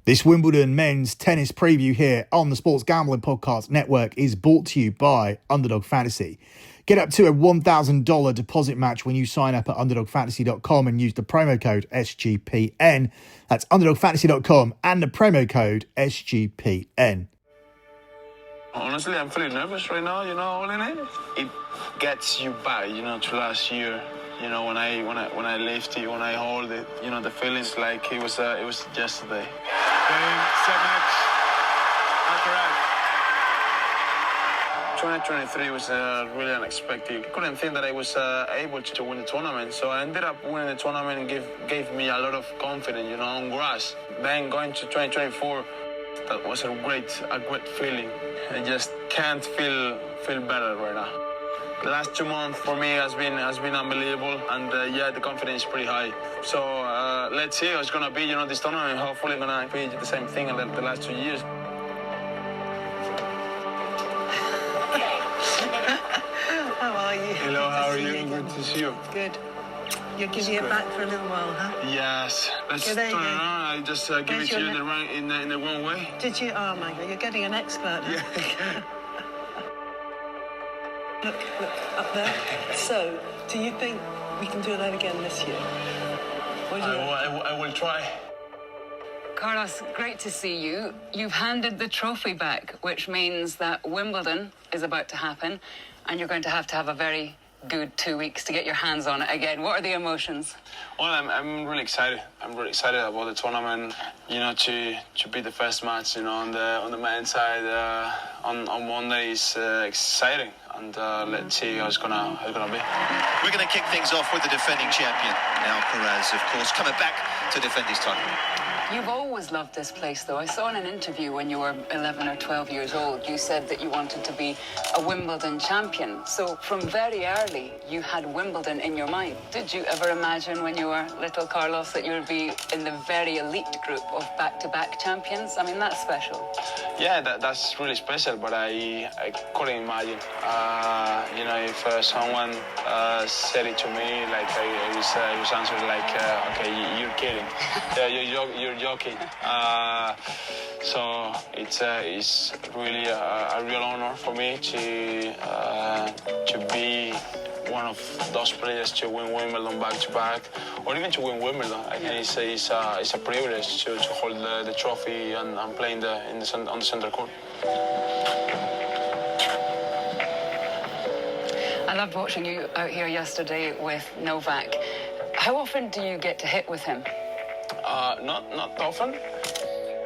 This Wimbledon men's tennis preview here on the Sports Gambling Podcast Network is brought to you by Underdog Fantasy. Get up to a $1,000 deposit match when you sign up at underdogfantasy.com and use the promo code SGPN. That's underdogfantasy.com and the promo code SGPN. Honestly, I'm feeling nervous right now, Olene. It gets you back, to last year. When I lift it, when I hold it, the feelings like it was yesterday. Game, set match, Alcaraz. 2023 was really unexpected. I couldn't think that I was able to win the tournament, so I ended up winning the tournament and gave me a lot of confidence, on grass. Then going to 2024, that was a great feeling. I just can't feel better right now. The last 2 months for me has been unbelievable, and the confidence is pretty high. So let's see how it's gonna be. This tournament hopefully gonna be the same thing in the last 2 years. How are you? Hello, how are you? Good to see you. Good. You're giving it back for a little while, huh? Yes. Let's turn it around. I just give it to you in the wrong way. Did you? Oh my God, you're getting an expert. Huh? Yeah. Look up there. So, do you think we can do that again this year? I will try. Carlos, great to see you. You've handed the trophy back, which means that Wimbledon is about to happen, and you're going to have a very good 2 weeks to get your hands on it again. What are the emotions? Well, I'm really excited. I'm really excited about the tournament. To be the first match, on the men's side on Monday is exciting. And let's see how it's gonna be. We're going to kick things off with the defending champion, Alcaraz, of course, coming back to defend his title. You've always loved this place, though. I saw in an interview when you were 11 or 12 years old, you said that you wanted to be a Wimbledon champion. So from very early, you had Wimbledon in your mind. Did you ever imagine when you were little Carlos that you would be in the very elite group of back-to-back champions? I mean, that's special. Yeah, that's really special, but I couldn't imagine. If someone said it to me, like I was answered like, okay, you're kidding. You're joking. So it's really a real honor for me to be one of those players to win Wimbledon back to back, or even to win Wimbledon. I think it's a privilege to hold the trophy and play on the center court. I loved watching you out here yesterday with Novak. How often do you get to hit with him? Not often.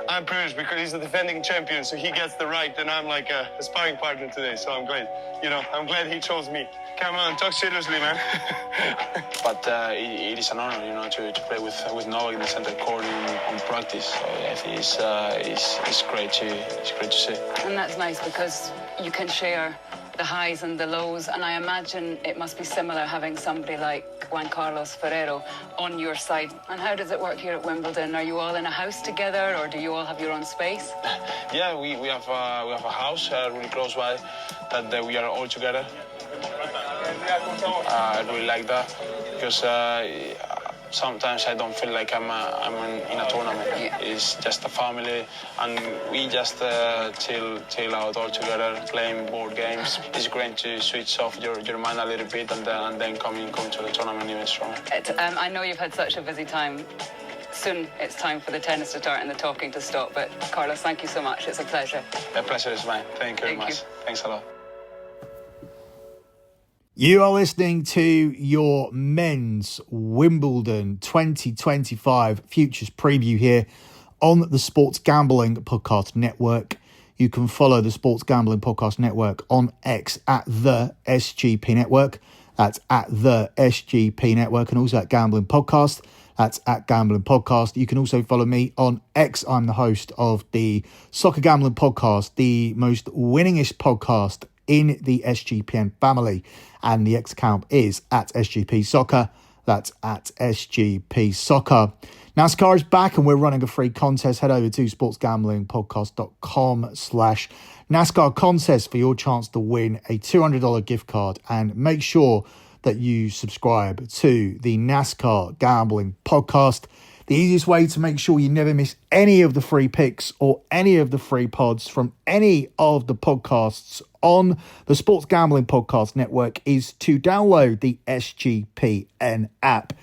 I'm privileged because he's the defending champion, so he gets the right, and I'm like a sparring partner today, so I'm glad. I'm glad he chose me. Come on, talk seriously, man. But it is an honor, to play with Novak in the center court on practice. So I think it's great to see. And that's nice because you can share the highs and the lows, and I imagine it must be similar having somebody like Juan Carlos Ferrero on your side. And how does it work here at Wimbledon? Are you all in a house together, or do you all have your own space? Yeah, we have a house really close by that we are all together. I really like that because sometimes I don't feel like I'm in a tournament. Yeah. It's just a family, and we just chill out all together, playing board games. It's great to switch off your mind a little bit and then come to the tournament even stronger. I know you've had such a busy time. Soon it's time for the tennis to start and the talking to stop. But Carlos, thank you so much. It's a pleasure. The pleasure is mine. Thank you very much. Thanks a lot. You are listening to your men's Wimbledon 2025 futures preview here on the Sports Gambling Podcast Network. You can follow the Sports Gambling Podcast Network on X at the SGP Network. That's at the SGP Network, and also at Gambling Podcast. That's at Gambling Podcast. You can also follow me on X. I'm the host of the Soccer Gambling Podcast, the most winningest podcast in the SGPN family, and the X account is at SGP Soccer. That's at SGP Soccer. NASCAR is back and we're running a free contest. Head over to sportsgamblingpodcast.com/NASCAR contest for your chance to win a $200 gift card, and make sure that you subscribe to the NASCAR Gambling Podcast. The easiest way to make sure you never miss any of the free picks or any of the free pods from any of the podcasts on the Sports Gambling Podcast Network is to download the SGPN app.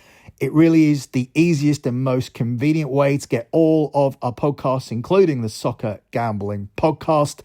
It really is the easiest and most convenient way to get all of our podcasts, including the Soccer Gambling Podcast.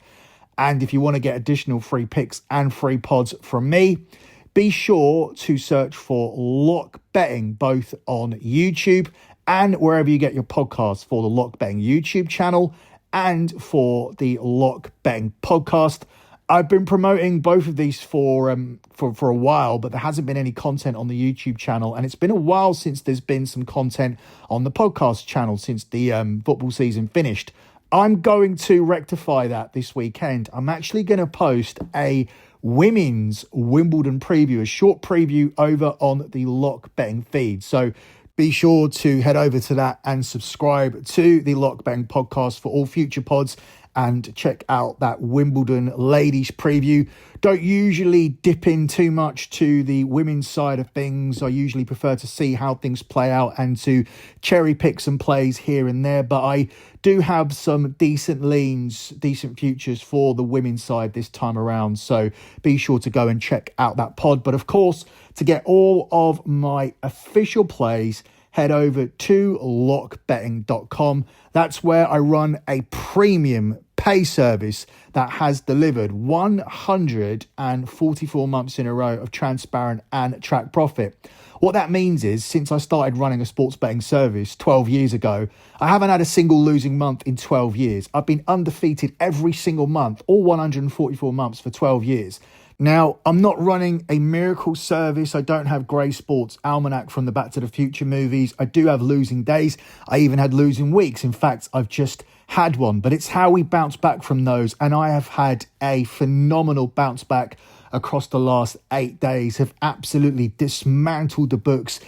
And if you want to get additional free picks and free pods from me, be sure to search for Lock Betting both on YouTube and wherever you get your podcasts for the Lock Betting YouTube channel and for the Lock Betting podcast. I've been promoting both of these for a while, but there hasn't been any content on the YouTube channel, and it's been a while since there's been some content on the podcast channel since the football season finished. I'm going to rectify that this weekend. I'm actually going to post a women's Wimbledon preview, a short preview over on the Lock Betting feed. So be sure to head over to that and subscribe to the Lock Betting podcast for all future pods and check out that Wimbledon ladies preview. Don't usually dip in too much to the women's side of things. I usually prefer to see how things play out and to cherry pick some plays here and there. But I do have some decent leans, decent futures for the women's side this time around. So be sure to go and check out that pod. But of course, to get all of my official plays, head over to lockbetting.com. That's where I run a premium pay service that has delivered 144 months in a row of transparent and track profit. What that means is, since I started running a sports betting service 12 years ago, I haven't had a single losing month in 12 years. I've been undefeated every single month, all 144 months for 12 years. Now, I'm not running a miracle service. I don't have Grey Sports Almanac from the Back to the Future movies. I do have losing days. I even had losing weeks. In fact, I've just had one. But it's how we bounce back from those. And I have had a phenomenal bounce back across the last 8 days, have absolutely dismantled the books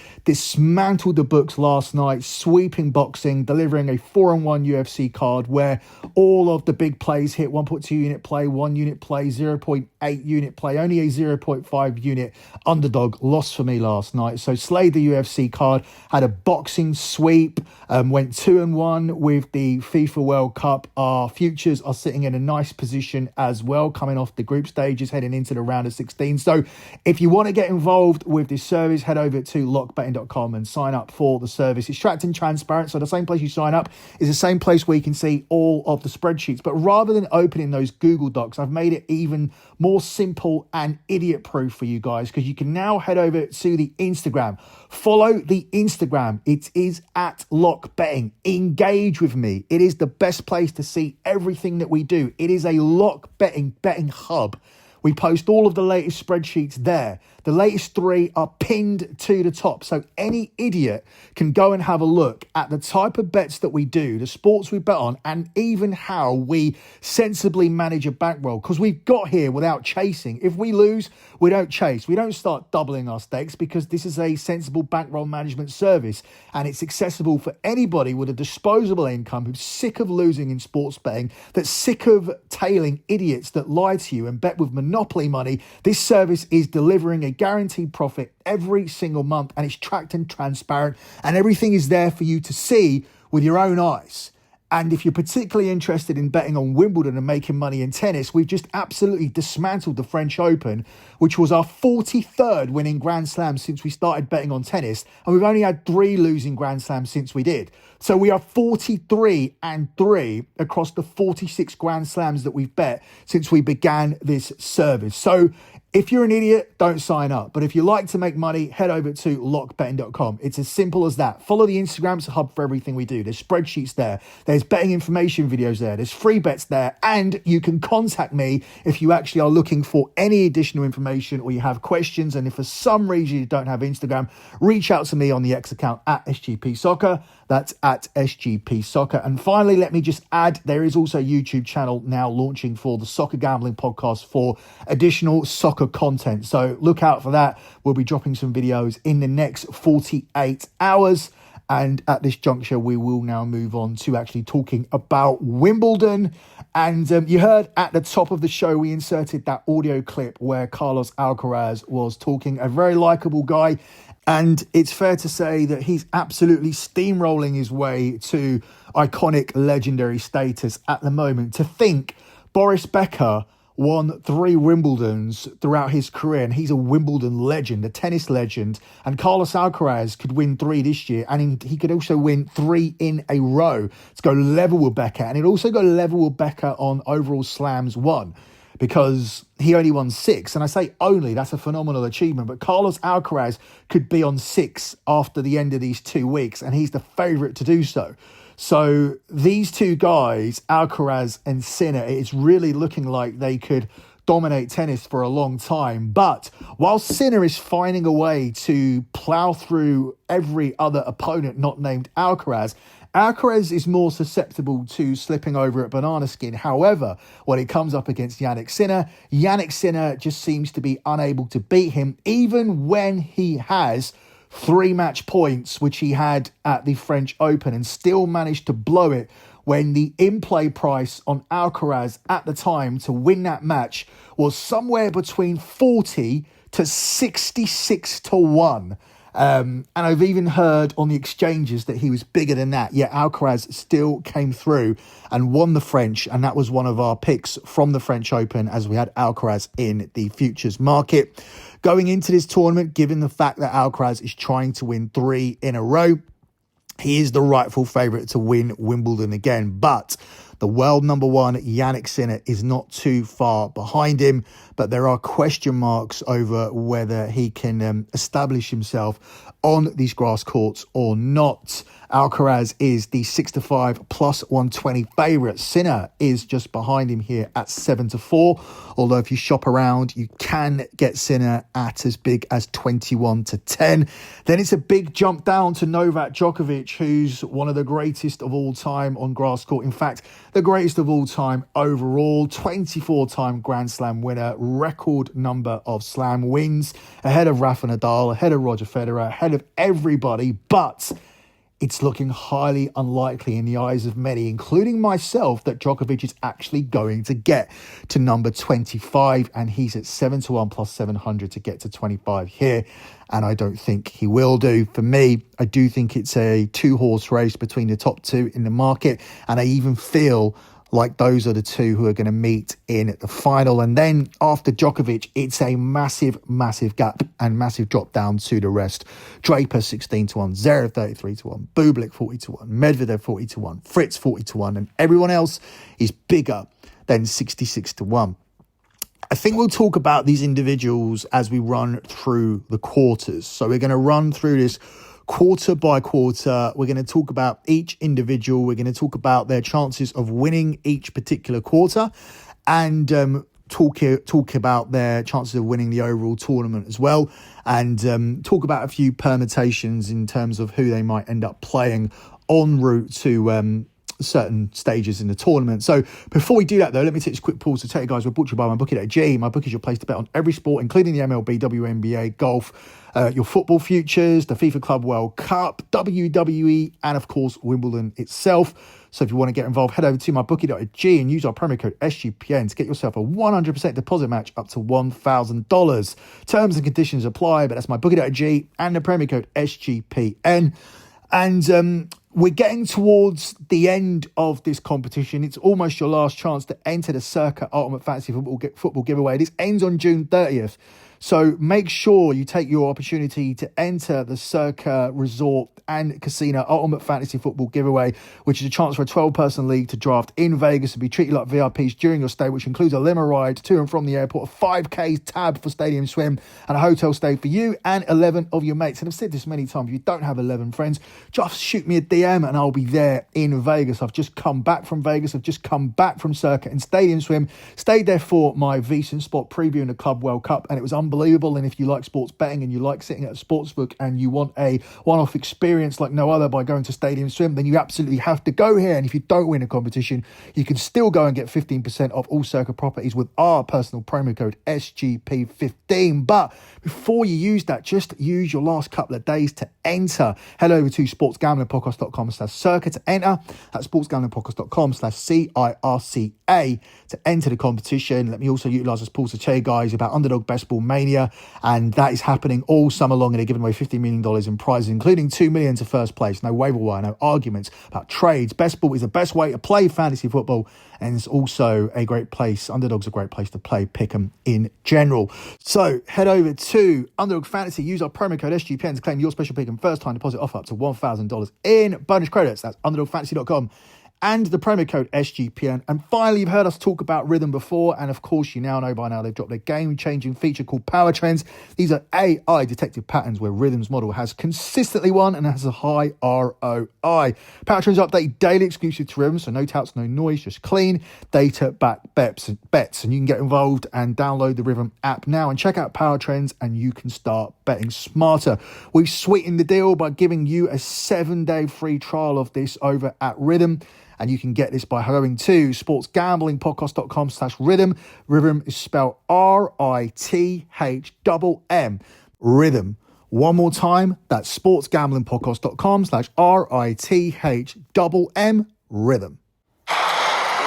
last night, sweeping boxing, delivering a 4-on-1 UFC card where all of the big plays hit. 1.2 unit play, 1 unit play, 0.8 unit play, only a 0.5 unit underdog loss for me last night. So slayed the UFC card, had a boxing sweep, went 2-1 with the FIFA World Cup. Our futures are sitting in a nice position as well, coming off the group stages, heading into the round of 16. So if you want to get involved with this service, head over to lockbetting.com and sign up for the service. It's tracked and transparent, so the same place you sign up is the same place where you can see all of the spreadsheets. But rather than opening those Google Docs, I've made it even more simple and idiot proof for you guys, because you can now head over to the Instagram. Follow the Instagram. It is at lockbetting. Engage with me. It is the best place to see everything that we do. It is a lock betting hub. We post all of the latest spreadsheets there. The latest 3 are pinned to the top, so any idiot can go and have a look at the type of bets that we do, the sports we bet on, and even how we sensibly manage a bankroll, because we've got here without chasing. If we lose, we don't chase. We don't start doubling our stakes, because this is a sensible bankroll management service, and it's accessible for anybody with a disposable income who's sick of losing in sports betting, that's sick of tailing idiots that lie to you and bet with monopoly money. This service is delivering a guaranteed profit every single month, and it's tracked and transparent, and everything is there for you to see with your own eyes. And if you're particularly interested in betting on Wimbledon and making money in tennis, we've just absolutely dismantled the French Open, which was our 43rd winning Grand Slam since we started betting on tennis. And we've only had 3 losing Grand Slams since we did. So we are 43-3 across the 46 Grand Slams that we've bet since we began this service. So if you're an idiot, don't sign up. But if you like to make money, head over to lockbetting.com. It's as simple as that. Follow the Instagram. It's a hub for everything we do. There's spreadsheets there. There's betting information videos there. There's free bets there. And you can contact me if you actually are looking for any additional information or you have questions. And if for some reason you don't have Instagram, reach out to me on the X account at SGP Soccer. That's at SGP Soccer. And finally, let me just add, there is also a YouTube channel now launching for the Soccer Gambling Podcast for additional soccer content. So look out for that. We'll be dropping some videos in the next 48 hours. And at this juncture, we will now move on to actually talking about Wimbledon. And you heard at the top of the show, we inserted that audio clip where Carlos Alcaraz was talking, a very likable guy. And it's fair to say that he's absolutely steamrolling his way to iconic legendary status at the moment. To think Boris Becker won 3 Wimbledons throughout his career, and he's a Wimbledon legend, a tennis legend. And Carlos Alcaraz could win 3 this year, and he could also win 3 in a row to go level with Becker. And he'd also go level with Becker on overall slams won, because he only won 6. And I say only, that's a phenomenal achievement. But Carlos Alcaraz could be on 6 after the end of these 2 weeks, and he's the favourite to do so. So these 2 guys, Alcaraz and Sinner, it's really looking like they could dominate tennis for a long time. But while Sinner is finding a way to plough through every other opponent not named Alcaraz, Alcaraz is more susceptible to slipping over at banana skin. However, when it comes up against Jannik Sinner just seems to be unable to beat him, even when he has 3 match points, which he had at the French Open, and still managed to blow it when the in-play price on Alcaraz at the time to win that match was somewhere between 40 to 66 to 1. And I've even heard on the exchanges that he was bigger than that. Yet Alcaraz still came through and won the French. And that was one of our picks from the French Open, as we had Alcaraz in the futures market. Going into this tournament, given the fact that Alcaraz is trying to win 3 in a row, he is the rightful favourite to win Wimbledon again. But the world number 1, Jannik Sinner, is not too far behind him. But there are question marks over whether he can establish himself on these grass courts or not. Alcaraz is the 6-5 plus 120 favourite. Sinner is just behind him here at 7-4. Although if you shop around, you can get Sinner at as big as 21-10. Then it's a big jump down to Novak Djokovic, who's one of the greatest of all time on grass court. In fact, the greatest of all time overall. 24-time Grand Slam winner, record number of slam wins, ahead of Rafa Nadal, ahead of Roger Federer, ahead of everybody. But it's looking highly unlikely in the eyes of many, including myself, that Djokovic is actually going to get to number 25, and he's at 7-1 plus 700 to get to 25 here, and I don't think he will do. For me, I do think it's a 2-horse race between the top 2 in the market, and I even feel like those are the 2 who are going to meet in the final. And then after Djokovic, it's a massive, massive gap and massive drop down to the rest. Draper 16-1, Zverev 33-1, Bublik 40-1, Medvedev 40-1, Fritz 40-1, and everyone else is bigger than 66-1. I think we'll talk about these individuals as we run through the quarters. So we're going to run through this quarter by quarter. We're going to talk about each individual. We're going to talk about their chances of winning each particular quarter, and talk about their chances of winning the overall tournament as well, and talk about a few permutations in terms of who they might end up playing en route to certain stages in the tournament. So before we do that though, let me take this quick pause to tell you guys we're brought to you by MyBookie.ag. MyBookie is your place to bet on every sport, including the MLB, WNBA, golf, your football futures, the FIFA Club World Cup, WWE, and of course Wimbledon itself. So if you want to get involved, head over to MyBookie.ag and use our promo code SGPN to get yourself a 100% deposit match up to $1,000. Terms and conditions apply, but that's MyBookie.ag and the promo code SGPN. And we're getting towards the end of this competition. It's almost your last chance to enter the Circa Ultimate Fantasy Football Giveaway. This ends on June 30th. So make sure you take your opportunity to enter the Circa Resort and Casino Ultimate Fantasy Football Giveaway, which is a chance for a 12-person league to draft in Vegas and be treated like VIPs during your stay, which includes a limo ride to and from the airport, a 5K tab for stadium swim, and a hotel stay for you and 11 of your mates. And I've said this many times, if you don't have 11 friends, just shoot me a DM and I'll be there in Vegas. I've just come back from Vegas. I've just come back from Circa and Stadium Swim. Stayed there for my VSiN spot preview in the Club World Cup, and it was unbelievable. And if you like sports betting and you like sitting at a sportsbook and you want a one-off experience like no other by going to Stadium Swim, then you absolutely have to go here. And if you don't win a competition, you can still go and get 15% off all Circa properties with our personal promo code SGP15. But before you use that, just use your last couple of days to enter. Head over to sportsgamblingpodcast.com/circa to enter. That's sportsgamblingpodcast.com/CIRCA to enter the competition. Let me also utilise this pulse to tell you guys about Underdog Best Ball Romania, and that is happening all summer long, and they're giving away $50 million in prizes, including $2 million to first place. No waiver wire, no arguments about trades. Best ball is the best way to play fantasy football, and it's also a great place. Underdog's a great place to play pick'em in general. So head over to Underdog Fantasy, use our promo code SGPN to claim your special pick'em first time deposit offer up to $1,000 in bonus credits. That's underdogfantasy.com and the promo code SGPN. And finally, you've heard us talk about Rhythm before, and of course you now know by now they've dropped a game-changing feature called Power Trends. These are AI detected patterns where Rhythm's model has consistently won and has a high ROI. Power Trends are updated daily, exclusive to Rhythm, so no touts, no noise, just clean data-backed bets. And you can get involved and download the Rhythm app now and check out Power Trends, and you can start betting smarter. We've sweetened the deal by giving you a 7-day free trial of this over at Rhythm. And you can get this by going to sportsgamblingpodcast.com/rhythm. Rhythm is spelled RITHMM. Rhythm. One more time, that's sportsgamblingpodcast.com/RITHMM. Rhythm. You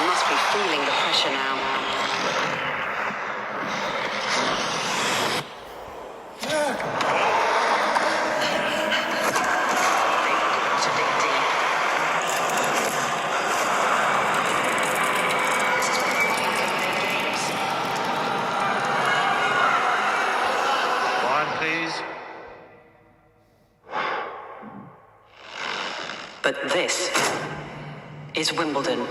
must be feeling the pressure now. But this is Wimbledon.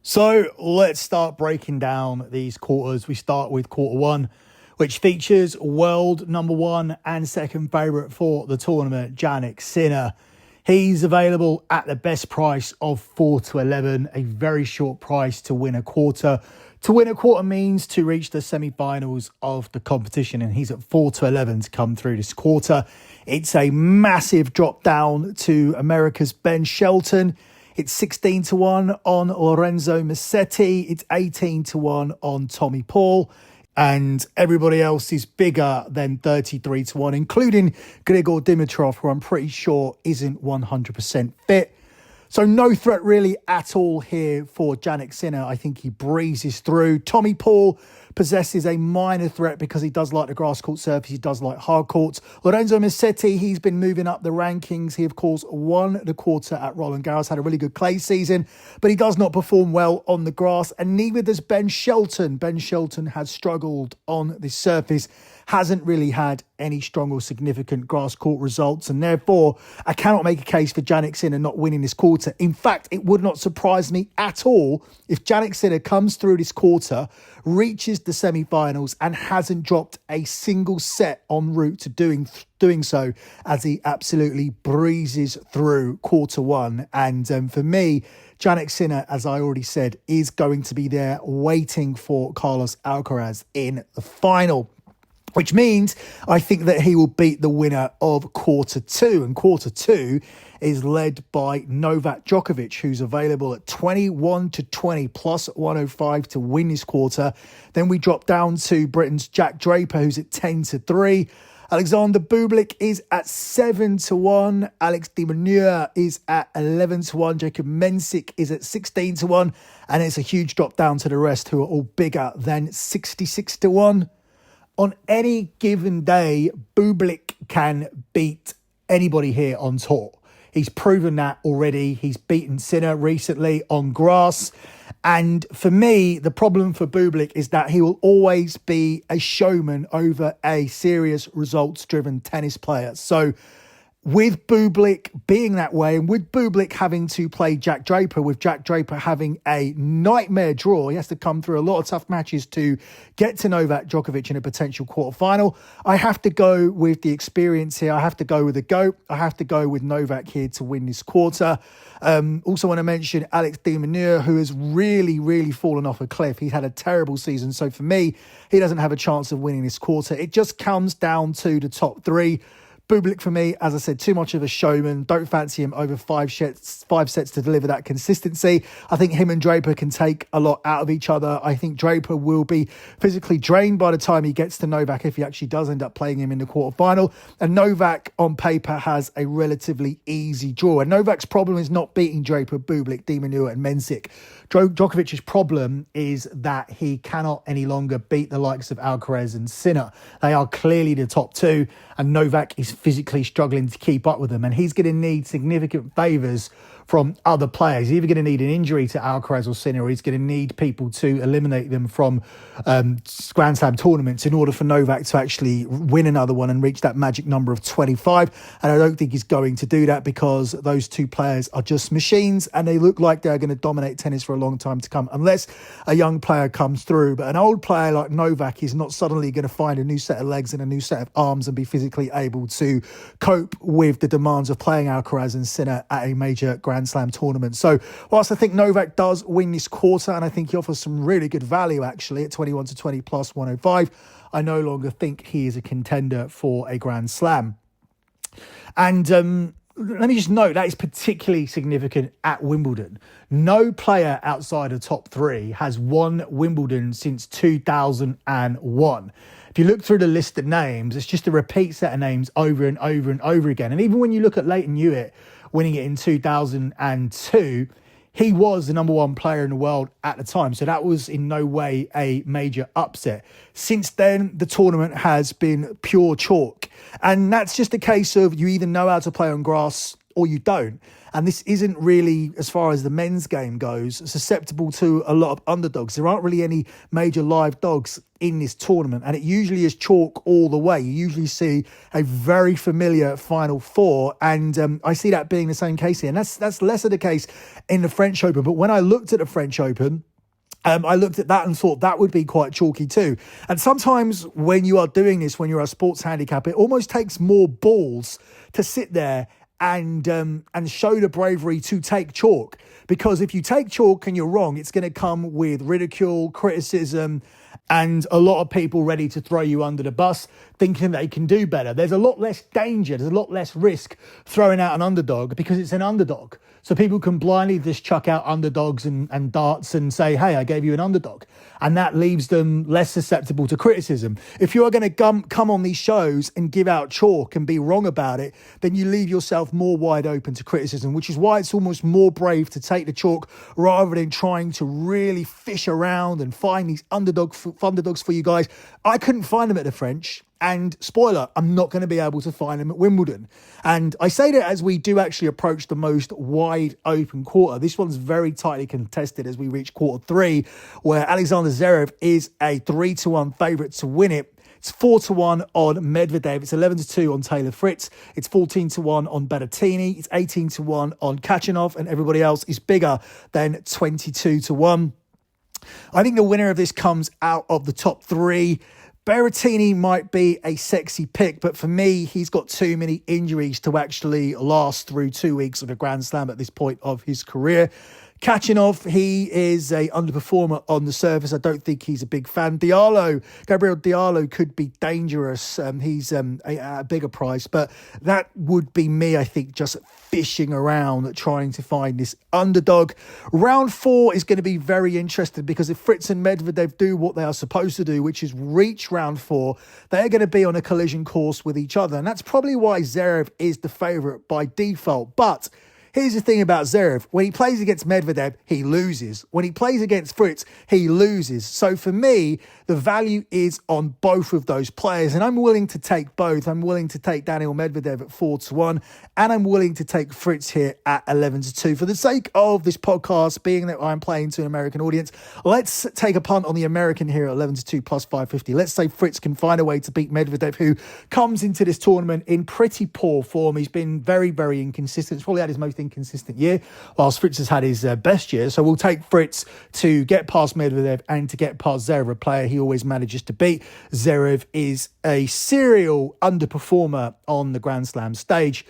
So let's start breaking down these quarters. We start with quarter one, which features world number one and second favourite for the tournament, Jannik Sinner. He's available at the best price of 4-11, a very short price to win a quarter. To win a quarter means to reach the semi-finals of the competition, and he's at 4-11 to come through this quarter. It's a massive drop down to America's Ben Shelton. It's 16-1 on Lorenzo Musetti. It's 18-1 on Tommy Paul. And everybody else is bigger than 33-1, including Grigor Dimitrov, who I'm pretty sure isn't 100% fit. So no threat really at all here for Jannik Sinner. I think he breezes through. Tommy Paul possesses a minor threat because he does like the grass court surface. He does like hard courts. Lorenzo Musetti, he's been moving up the rankings. He, of course, won the quarter at Roland Garros, had a really good clay season, but he does not perform well on the grass, and neither does Ben Shelton. Ben Shelton has struggled on this surface, hasn't really had any strong or significant grass court results, and therefore I cannot make a case for Jannik Sinner not winning this quarter. In fact, it would not surprise me at all if Jannik Sinner comes through this quarter, reaches the semi-finals and hasn't dropped a single set en route to doing so, as he absolutely breezes through quarter one. And for me, Jannik Sinner, as I already said, is going to be there waiting for Carlos Alcaraz in the final, which means I think that he will beat the winner of quarter two. And quarter two is led by Novak Djokovic, who's available at 21-20 plus 105 to win this quarter. Then we drop down to Britain's Jack Draper, who's at 10-3. Alexander Bublik is at 7-1. Alex de Minaur is at 11-1. Jacob Mensik is at 16-1. And it's a huge drop down to the rest, who are all bigger than 66-1. On any given day, Bublik can beat anybody here on tour. He's proven that already. He's beaten Sinner recently on grass. And for me, the problem for Bublik is that he will always be a showman over a serious results-driven tennis player. So with Bublik being that way, and with Bublik having to play Jack Draper, with Jack Draper having a nightmare draw, he has to come through a lot of tough matches to get to Novak Djokovic in a potential quarterfinal. I have to go with the experience here. I have to go with the GOAT. I have to go with Novak here to win this quarter. Also want to mention Alex de Minaur, who has really fallen off a cliff. He's had a terrible season. So for me, he doesn't have a chance of winning this quarter. It just comes down to the top three. Bublik for me, as I said, too much of a showman. Don't fancy him over five sets to deliver that consistency. I think him and Draper can take a lot out of each other. I think Draper will be physically drained by the time he gets to Novak if he actually does end up playing him in the quarterfinal. And Novak on paper has a relatively easy draw. And Novak's problem is not beating Draper, Bublik, de Minaur and Mensik. Djokovic's problem is that he cannot any longer beat the likes of Alcaraz and Sinner. They are clearly the top two, and Novak is physically struggling to keep up with them, and he's going to need significant favours from other players. He's either going to need an injury to Alcaraz or Sinner, or he's going to need people to eliminate them from Grand Slam tournaments in order for Novak to actually win another one and reach that magic number of 25. And I don't think he's going to do that because those two players are just machines, and they look like they're going to dominate tennis for a long time to come, unless a young player comes through. But an old player like Novak is not suddenly going to find a new set of legs and a new set of arms and be physically able to cope with the demands of playing Alcaraz and Sinner at a major Grand Slam tournament. So whilst I think Novak does win this quarter, and I think he offers some really good value actually at 21 to 20 plus 105, I no longer think he is a contender for a Grand Slam. And let me just note that is particularly significant at Wimbledon. No player outside of top three has won Wimbledon since 2001. If you look through the list of names, it's just a repeat set of names over and over and over again. And even when you look at Leighton Hewitt winning it in 2002, he was the number one player in the world at the time. So that was in no way a major upset. Since then, the tournament has been pure chalk. And that's just a case of you either know how to play on grass or you don't. And this isn't really, as far as the men's game goes, susceptible to a lot of underdogs. There aren't really any major live dogs in this tournament, and it usually is chalk all the way. You usually see a very familiar Final Four, and I see that being the same case here. And that's lesser the case in the French Open. But when I looked at the French Open, I looked at that and thought that would be quite chalky too. And sometimes when you are doing this, when you're a sports handicapper, it almost takes more balls to sit there and show the bravery to take chalk. Because if you take chalk and you're wrong, it's going to come with ridicule, criticism, and a lot of people ready to throw you under the bus, thinking they can do better. There's a lot less danger, there's a lot less risk throwing out an underdog because it's an underdog. So people can blindly just chuck out underdogs and darts and say, hey, I gave you an underdog. And that leaves them less susceptible to criticism. If you are going to come on these shows and give out chalk and be wrong about it, then you leave yourself more wide open to criticism, which is why it's almost more brave to take the chalk rather than trying to really fish around and find these underdogs for you guys. I couldn't find them at the French. And spoiler, I'm not going to be able to find them at Wimbledon. And I say that as we do actually approach the most wide open quarter. This one's very tightly contested as we reach quarter three, where Alexander Zverev is a 3-1 favourite to win it. It's 4-1 on Medvedev. It's 11-2 on Taylor Fritz. It's 14-1 on Berrettini. It's 18-1 on Khachanov, and everybody else is bigger than 22-1. I think the winner of this comes out of the top three. Berrettini might be a sexy pick, but for me, he's got too many injuries to actually last through 2 weeks of a Grand Slam at this point of his career. Khachanov, he is a underperformer on the surface. I don't think he's a big fan. Gabriel Diallo could be dangerous. He's a bigger price, but that would be me, I think, just fishing around trying to find this underdog. Round 4 is going to be very interesting because if Fritz and Medvedev do what they are supposed to do, which is reach round 4, they're going to be on a collision course with each other. And that's probably why Zverev is the favourite by default. But here's the thing about Zverev. When he plays against Medvedev, he loses. When he plays against Fritz, he loses. So for me, the value is on both of those players, and I'm willing to take both. I'm willing to take Daniil Medvedev at 4-1, and I'm willing to take Fritz here at 11-2. For the sake of this podcast, being that I'm playing to an American audience, let's take a punt on the American here at 11-2 plus 550. Let's say Fritz can find a way to beat Medvedev, who comes into this tournament in pretty poor form. He's been very, very inconsistent. He's probably had his most inconsistent year, whilst Fritz has had his best year. So we'll take Fritz to get past Medvedev and to get past Zverev, a player he always manages to beat. Zverev is a serial underperformer on the Grand Slam stage.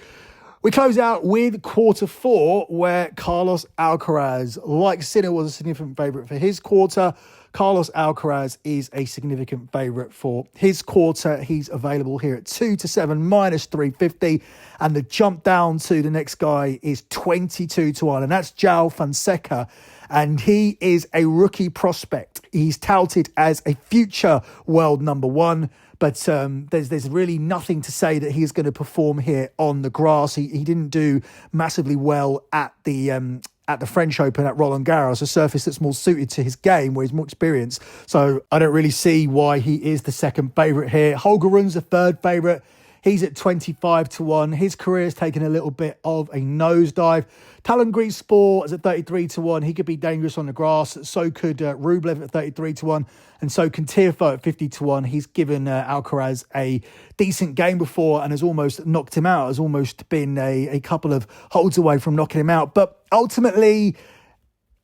We close out with quarter 4, where Carlos Alcaraz, like Sinner, was a significant favourite for his quarter. Carlos Alcaraz is a significant favourite for his quarter. He's available here at 2-7 minus 350. And the jump down to the next guy is 22-1. And that's João Fonseca. And he is a rookie prospect. He's touted as a future world number 1. But there's really nothing to say that he's going to perform here on the grass. He didn't do massively well at the French Open at Roland Garros, a surface that's more suited to his game, where he's more experienced. So I don't really see why he is the second favourite here. Holger Rune's the third favourite. He's at 25-1. His career has taken a little bit of a nosedive. Talon Griekspoor is at 33-1. He could be dangerous on the grass. So could Rublev at 33-1. And so can Tiafoe at 50-1. He's given Alcaraz a decent game before and has almost knocked him out. Has almost been a couple of holes away from knocking him out. But ultimately,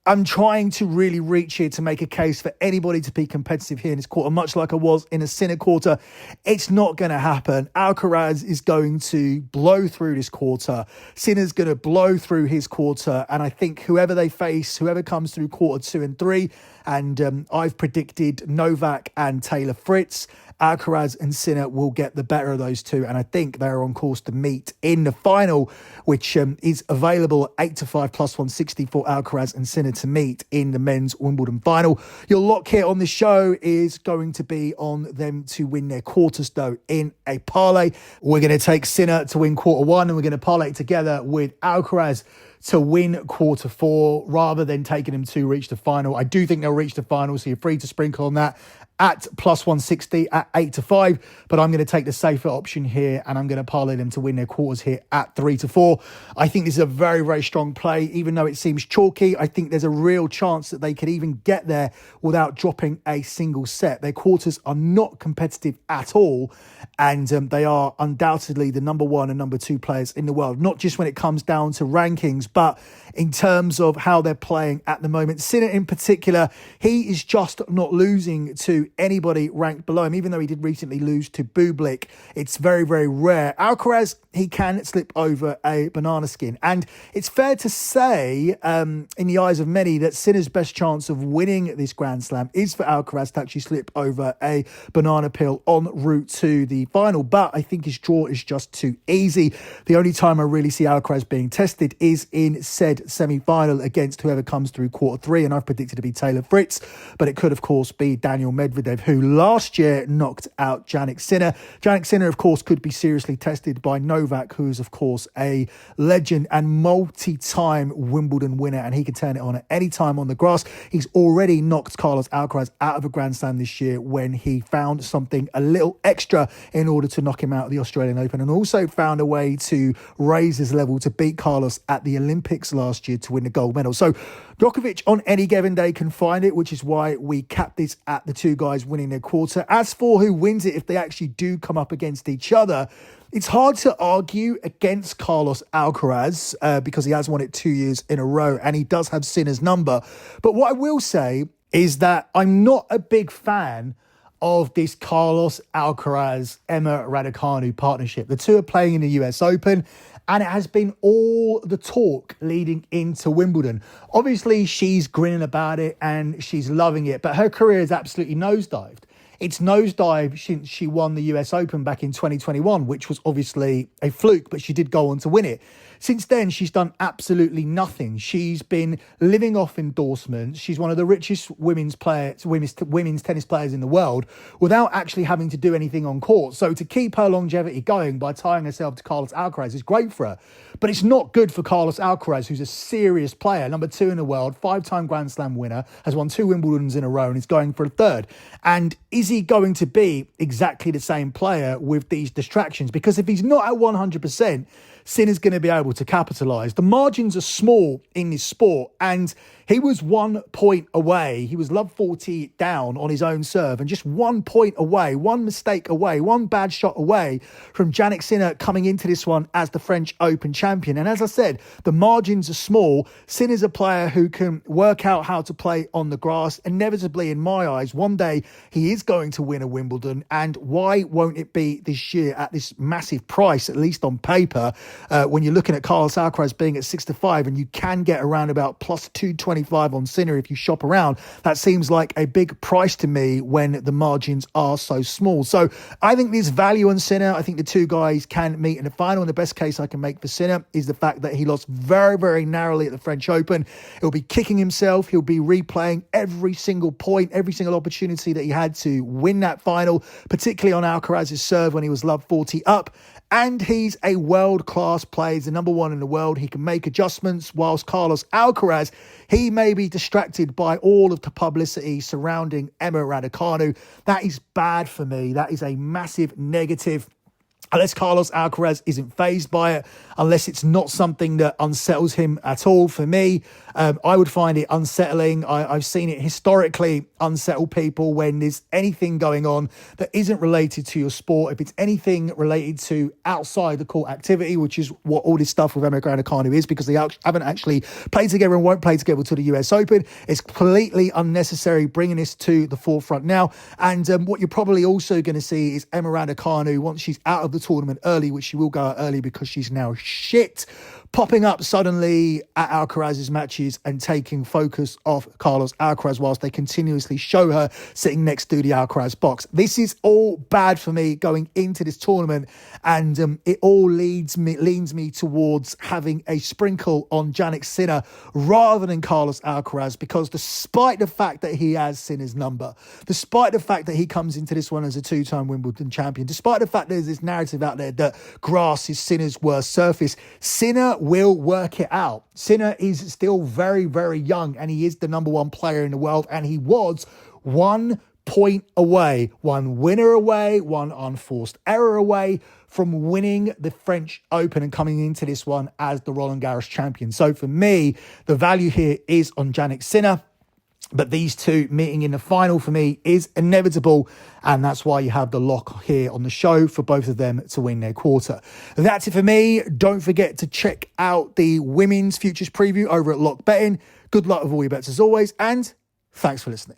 I'm trying to really reach here to make a case for anybody to be competitive here in this quarter, much like I was in a Sinner quarter. It's not going to happen. Alcaraz is going to blow through this quarter. Sinner's going to blow through his quarter. And I think whoever they face, whoever comes through quarter 2 and 3, and I've predicted Novak and Taylor Fritz, Alcaraz and Sinner will get the better of those two, and I think they're on course to meet in the final, which is available at 8-5 plus 160 for Alcaraz and Sinner to meet in the men's Wimbledon final. Your lock here on the show is going to be on them to win their quarters, though, in a parlay. We're going to take Sinner to win quarter 1, and we're going to parlay it together with Alcaraz to win quarter 4, rather than taking them to reach the final. I do think they'll reach the final, so you're free to sprinkle on that at plus 160 at 8-5, but I'm going to take the safer option here, and I'm going to parlay them to win their quarters here at 3-4. I think this is a very, very strong play, even though it seems chalky. I think there's a real chance that they could even get there without dropping a single set. Their quarters are not competitive at all, and they are undoubtedly the number 1 and number 2 players in the world, not just when it comes down to rankings, but in terms of how they're playing at the moment. Sinner in particular, he is just not losing to anybody ranked below him, even though he did recently lose to Bublik. It's very, very rare. Alcaraz, he can slip over a banana skin. And it's fair to say, in the eyes of many, that Sinner's best chance of winning this Grand Slam is for Alcaraz to actually slip over a banana peel en route to the final. But I think his draw is just too easy. The only time I really see Alcaraz being tested is in said semi-final against whoever comes through quarter 3. And I've predicted to be Taylor Fritz. But it could, of course, be Daniil Medvedev, who last year knocked out Jannik Sinner. Jannik Sinner, of course, could be seriously tested by Novak, who's, of course, a legend and multi-time Wimbledon winner, and he can turn it on at any time on the grass. He's already knocked Carlos Alcaraz out of a Grand Slam this year when he found something a little extra in order to knock him out of the Australian Open, and also found a way to raise his level to beat Carlos at the Olympics last year to win the gold medal. So Djokovic on any given day can find it, which is why we capped this at the two guys winning their quarter. As for who wins it, if they actually do come up against each other, it's hard to argue against Carlos Alcaraz because he has won it 2 years in a row and he does have Sinner's number. But what I will say is that I'm not a big fan of this Carlos Alcaraz, Emma Raducanu partnership. The two are playing in the US Open, and it has been all the talk leading into Wimbledon. Obviously, she's grinning about it and she's loving it, but her career is absolutely nosedived. It's nosedived since she won the US Open back in 2021, which was obviously a fluke, but she did go on to win it. since then, she's done absolutely nothing. She's been living off endorsements. She's one of the richest women's tennis players in the world without actually having to do anything on court. So to keep her longevity going by tying herself to Carlos Alcaraz is great for her. But it's not good for Carlos Alcaraz, who's a serious player, number 2 in the world, 5-time Grand Slam winner, has won 2 Wimbledons in a row and is going for a 3rd. And is he going to be exactly the same player with these distractions? Because if he's not at 100%, Sinner's going to be able to capitalise. The margins are small in this sport, and he was 1 point away. He was love 40 down on his own serve, and just 1 point away, one mistake away, one bad shot away from Jannik Sinner coming into this one as the French Open champion. And as I said, the margins are small. Sinner's a player who can work out how to play on the grass. Inevitably, in my eyes, one day he is going to win a Wimbledon, and why won't it be this year at this massive price, at least on paper? When you're looking at Carlos Alcaraz being at 6-5, and you can get around about plus 225 on Sinner if you shop around, that seems like a big price to me when the margins are so small. So I think there's value on Sinner. I think the two guys can meet in the final, and the best case I can make for Sinner is the fact that he lost very, very narrowly at the French Open. He'll be kicking himself. He'll be replaying every single point, every single opportunity that he had to win that final, particularly on Alcaraz's serve when he was love 40 up. And he's a world-class player. He's the number 1 in the world. He can make adjustments, whilst Carlos Alcaraz, he may be distracted by all of the publicity surrounding Emma Raducanu. That is bad for me. That is a massive negative. Unless Carlos Alcaraz isn't fazed by it, unless it's not something that unsettles him at all. For me, I would find it unsettling. I've seen it historically unsettle people when there's anything going on that isn't related to your sport. If it's anything related to outside the court activity, which is what all this stuff with Emma Raducanu is, because they haven't actually played together and won't play together to the US Open. It's completely unnecessary bringing this to the forefront now. And what you're probably also going to see is Emma Raducanu, once she's out of the tournament early, which she will go out early because she's now shit, popping up suddenly at Alcaraz's matches and taking focus off Carlos Alcaraz whilst they continuously show her sitting next to the Alcaraz box. This is all bad for me going into this tournament, and it all leads me towards having a sprinkle on Jannik Sinner rather than Carlos Alcaraz, because despite the fact that he has Sinner's number, despite the fact that he comes into this one as a 2-time Wimbledon champion, despite the fact there's this narrative out there that grass is Sinner's worst surface, Sinner will work it out. Sinner is still very, very young, and he is the number 1 player in the world, and he was 1 point away, 1 winner away, 1 unforced error away from winning the French Open and coming into this one as the Roland Garros champion. So for me, the value here is on Jannik Sinner. But these two meeting in the final for me is inevitable, and that's why you have the lock here on the show for both of them to win their quarter. That's it for me. Don't forget to check out the women's futures preview over at Lock Betting. Good luck with all your bets as always, and thanks for listening.